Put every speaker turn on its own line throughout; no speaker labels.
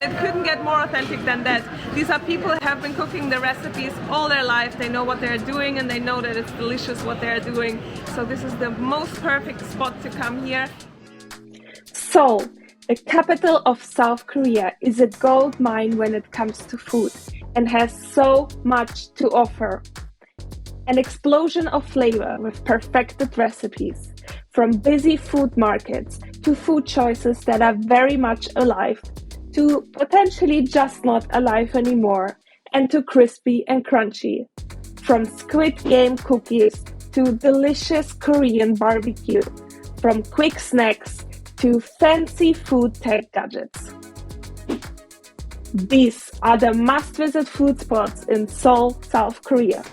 It couldn't get more authentic than that. These are people who have been cooking the recipes all their life. They know what they're doing and they know that it's delicious what they're doing. So this is the most perfect spot to come here.
Seoul, the capital of South Korea, is a gold mine when it comes to food and has so much to offer. An explosion of flavor with perfected recipes, from busy food markets to food choices that are very much alive, to potentially just not alive anymore, and to crispy and crunchy. From Squid Game cookies to delicious Korean barbecue, from quick snacks to fancy food tech gadgets. These are the must-visit food spots in Seoul, South Korea.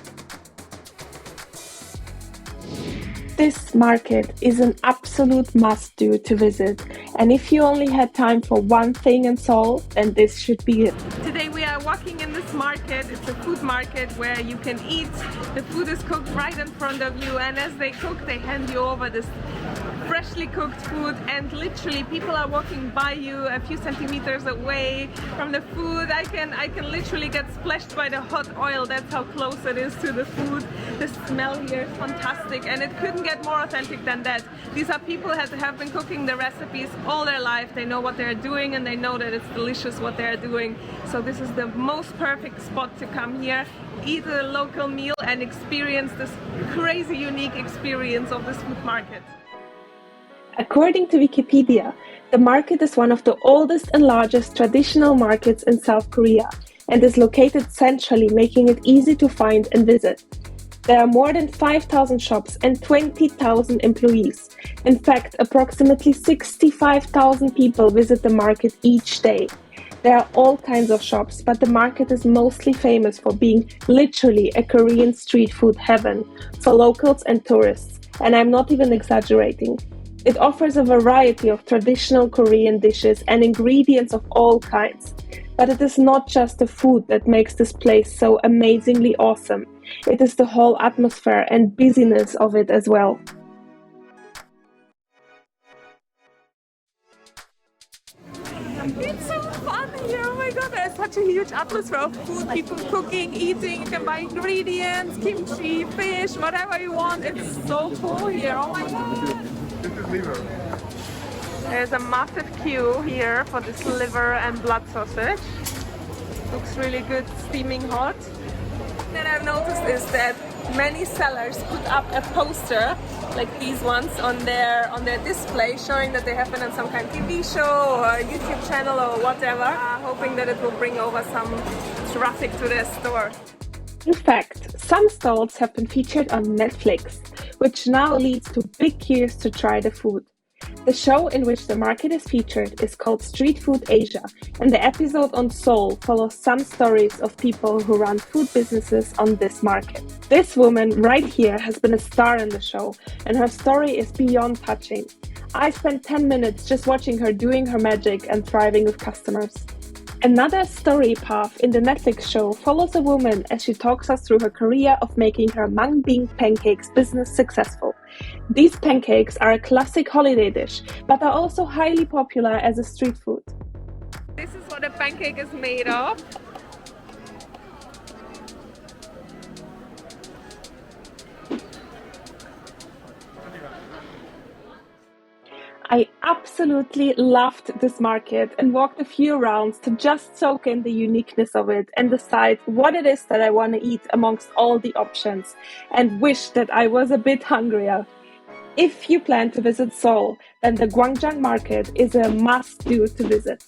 This market is an absolute must-do to visit, and if you only had time for one thing in Seoul, then this should be it.
Today we are walking in this market. It's a food market where you can eat. The food is cooked right in front of you, and as they cook, they hand you over this freshly cooked food, and literally people are walking by you a few centimeters away from the food. I can literally get splashed by the hot oil. That's how close it is to the food. The smell here is fantastic, and it couldn't get more authentic than that. These are people that have been cooking the recipes all their life. They know what they're doing and they know that it's delicious what they're doing. So this is the most perfect spot to come here, eat a local meal and experience this crazy unique experience of this food market.
According to Wikipedia, the market is one of the oldest and largest traditional markets in South Korea and is located centrally, making it easy to find and visit. There are more than 5,000 shops and 20,000 employees. In fact, approximately 65,000 people visit the market each day. There are all kinds of shops, but the market is mostly famous for being literally a Korean street food heaven for locals and tourists, and I'm not even exaggerating. It offers a variety of traditional Korean dishes and ingredients of all kinds. But it is not just the food that makes this place so amazingly awesome. It is the whole atmosphere and busyness of it as well.
It's so fun here, oh my god, there's such a huge atmosphere of food, people cooking, eating, you can buy ingredients, kimchi, fish, whatever you want. It's so cool here, oh my god.
This is liver.
There's a massive queue here for this liver and blood sausage. Looks really good, steaming hot. What I've noticed is that many sellers put up a poster like these ones on their display, showing that they have been on some kind of TV show or YouTube channel or whatever, hoping that it will bring over some traffic to their store.
In fact, some stalls have been featured on Netflix, which now leads to big queues to try the food. The show in which the market is featured is called Street Food Asia, and the episode on Seoul follows some stories of people who run food businesses on this market. This woman right here has been a star in the show, and her story is beyond touching. I spent 10 minutes just watching her doing her magic and thriving with customers. Another story path in the Netflix show follows a woman as she talks us through her career of making her mung bean pancakes business successful. These pancakes are a classic holiday dish, but are also highly popular as a street food.
This is what a pancake is made of.
I absolutely loved this market and walked a few rounds to just soak in the uniqueness of it and decide what it is that I want to eat amongst all the options, and wish that I was a bit hungrier. If you plan to visit Seoul, then the Gwangjang Market is a must-do to visit.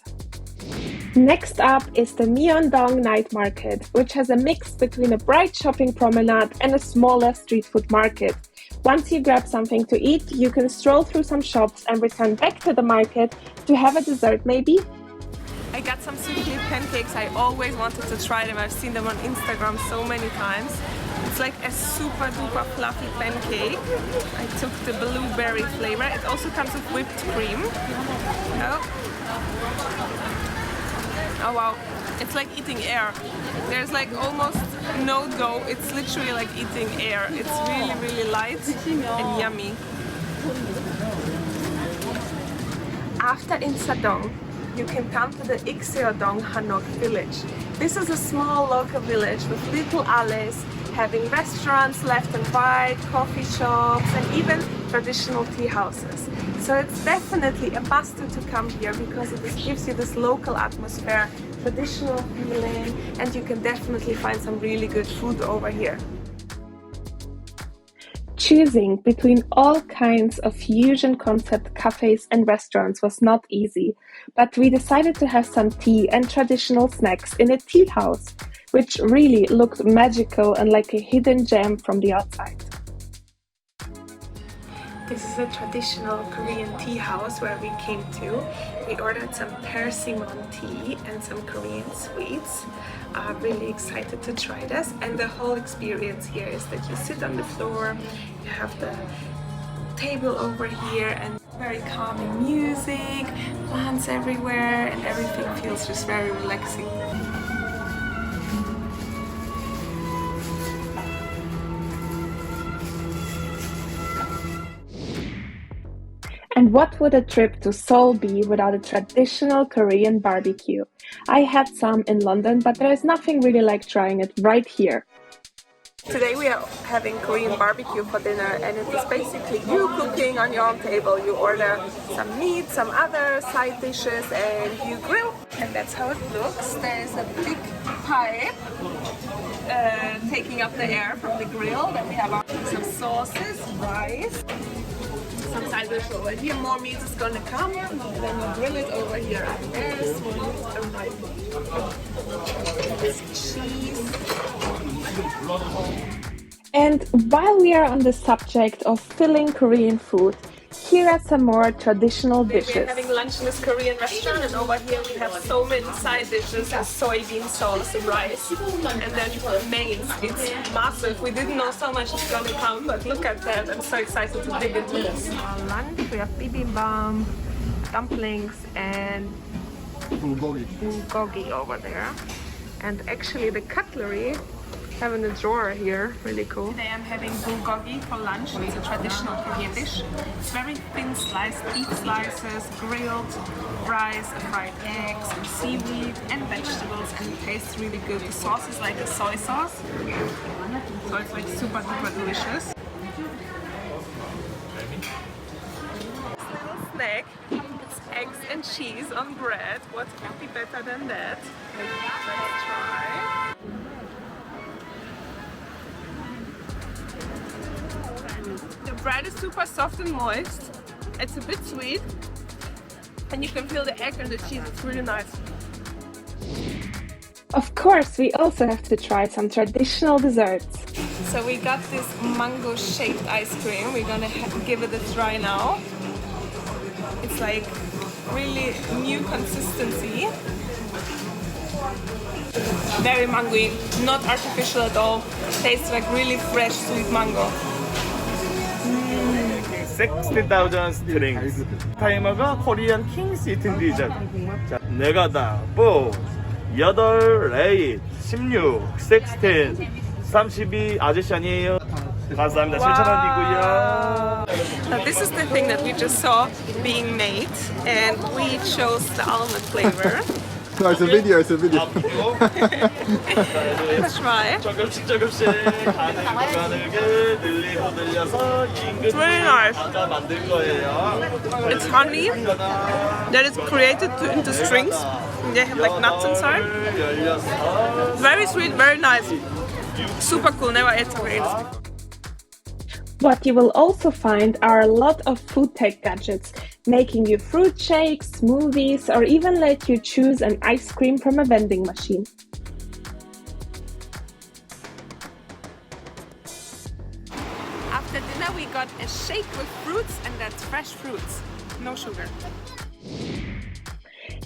Next up is the Myeongdong night market, which has a mix between a bright shopping promenade and a smaller street food market. Once you grab something to eat, you can stroll through some shops and return back to the market to have a dessert maybe.
I got some sushi pancakes. I always wanted to try them. I've seen them on Instagram so many times. It's like a super duper fluffy pancake. I took the blueberry flavor. It also comes with whipped cream. Oh wow, it's like eating air. There's like almost no dough. It's literally like eating air. It's really, really light and yummy. After Ikseondong,
you can come to the Ikseondong Hanok village. This is a small local village with little alleys, having restaurants left and right, coffee shops, and even traditional tea houses. So it's definitely a must to come here because it gives you this local atmosphere, traditional feeling, and you can definitely find some really good food over here. Choosing between all kinds of fusion concept cafes and restaurants was not easy, but we decided to have some tea and traditional snacks in a tea house, which really looked magical and like a hidden gem from the outside. This is a traditional Korean tea house where we came to. We ordered some persimmon tea and some Korean sweets. Really excited to try this, and the whole experience here is that you sit on the floor, you have the table over here and very calming music, plants everywhere, and everything feels just very relaxing. And what would a trip to Seoul be without a traditional Korean barbecue? I had some in London, but there is nothing really like trying it right here. Today we are having Korean barbecue for dinner, and it is basically you cooking on your own table. You order some meat, some other side dishes, and you grill. And that's how it looks. There's a big pipe taking up the air from the grill. Then we have some sauces, rice, some side dish over here. More meat is gonna come, and then you grill it over here. And there's a rice. Cheese. And while we are on the subject of filling Korean food, here are some more traditional dishes. We're having lunch in this Korean restaurant, and over here we have so many side dishes and soybean sauce and rice. And then mains, it's massive. We didn't know so much is gonna come, but look at that. I'm so excited to dig into this. Lunch, we have bibimbap, dumplings, and bulgogi over there. And actually the cutlery have in a drawer here, really cool. Today I'm having bulgogi for lunch. It's a traditional Korean dish. It's very thin sliced beef slices, grilled rice, fried eggs, some seaweed and vegetables, and it tastes really good. The sauce is like a soy sauce, so it's like super duper delicious. This little snack, it's eggs and cheese on bread. What could be better than that? Let's try. The bread is super soft and moist. It's a bit sweet, and you can feel the egg and the cheese. It's really nice. Of course, we also have to try some traditional desserts. So we got this mango-shaped ice cream. We're gonna give it a try now. It's like really new consistency. Very mangoey, not artificial at all. Tastes like really fresh, sweet mango.
60,000 strings. 타이머가 코리안 킹 시팅 디저트. 자, 네가다, 뽀, 8, 8, 16, 16, 32 아저씨 아니에요? 감사합니다. 7,000원이고요.
Now this is the thing that we just saw being made, and we chose the almond flavor.
No, it's a video, it's a video.
Let's try.
조금씩 가늘게 늘리고 늘려서
It's really nice.
만들 거예요.
It's honey that is created into strings. And they have like nuts inside. Very sweet, very nice. Super cool, never ate something like this.
What you will also find are a lot of food tech gadgets, making you fruit shakes, smoothies, or even let you choose an ice cream from a vending machine.
After dinner we got a shake with fruits, and that's fresh fruits, no sugar.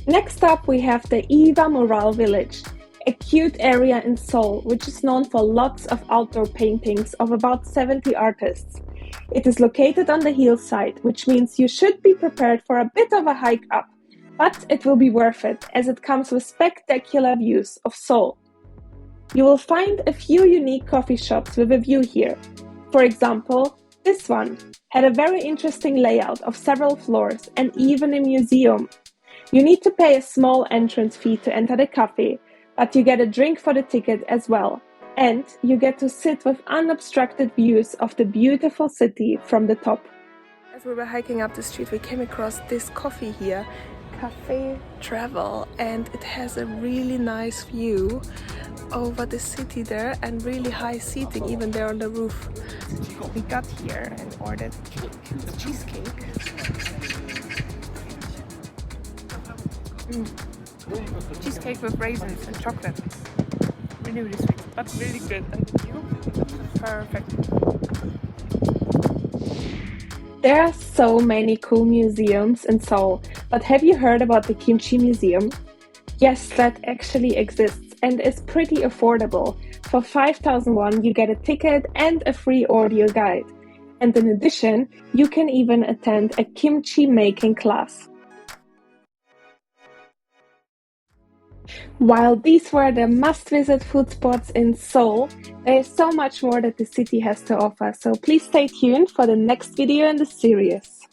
Next up we have the Ihwa Mural village, a cute area in Seoul which is known for lots of outdoor paintings of about 70 artists. It is located on the hillside, which means you should be prepared for a bit of a hike up, but it will be worth it as it comes with spectacular views of Seoul. You will find a few unique coffee shops with a view here. For example, this one had a very interesting layout of several floors and even a museum. You need to pay a small entrance fee to enter the cafe, but you get a drink for the ticket as well. And you get to sit with unobstructed views of the beautiful city from the top. As we were hiking up the street, we came across this coffee here, Cafe Travel, and it has a really nice view over the city there and really high seating even there on the roof. We got here and ordered cheesecake. Cheesecake with raisins and chocolate. Really, really sweet, but really good. And the view? Perfect. There are so many cool museums in Seoul, but have you heard about the Kimchi Museum? Yes, that actually exists and is pretty affordable. For 5,000 won, you get a ticket and a free audio guide. And in addition, you can even attend a kimchi making class. While these were the must-visit food spots in Seoul, there is so much more that the city has to offer, so please stay tuned for the next video in the series.